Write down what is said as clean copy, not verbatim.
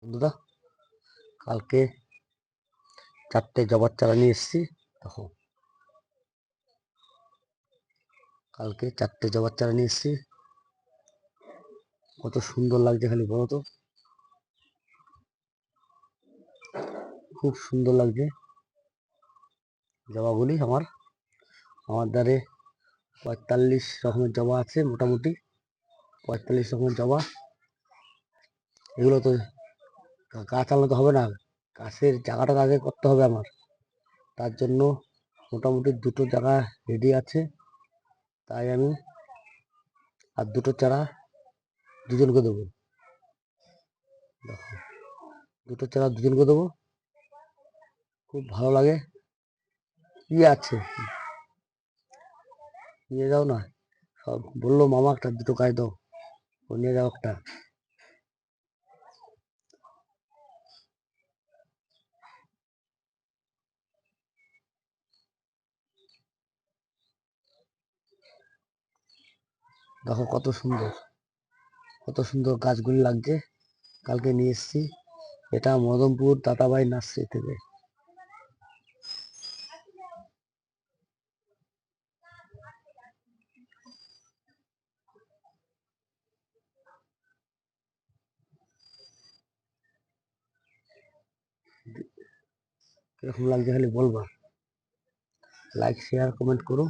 বন্ধুরা, কালকে 4টে জবার চারা নিয়ে এসেছি। দেখো, কালকে 4টে জবার চারা নিয়ে এসেছি। কত সুন্দর লাগছে, খালি বলো তো। খুব সুন্দর লাগছে জবাগুলি। আমার দ্বারে 45 রকমের জবা আছে, মোটামুটি 45 রকমের জবা। এগুলো তো গাছ আলাদা হবে না, গাছের জায়গাটা আগে করতে হবে আমার। তার জন্য মোটামুটি 2টো জায়গা রেডি আছে। তাই আমি আর 2টো চারা দুজনকে দেবো। দেখো, 2টো চারা দুজনকে দেবো। খুব ভালো লাগে। কি আছে, নিয়ে যাও না। সব বললো মামা একটা 2টো গায়ে দাও, ও নিয়ে যাও একটা। দেখো কত সুন্দর, কত সুন্দর গাছগুলি লাগছে। কালকে নিয়ে এসেছি, এটা মদনপুর দাদাভাই নার্সারি থেকে। কিরকম লাগছে খালি বলবা। লাইক শেয়ার কমেন্ট করো।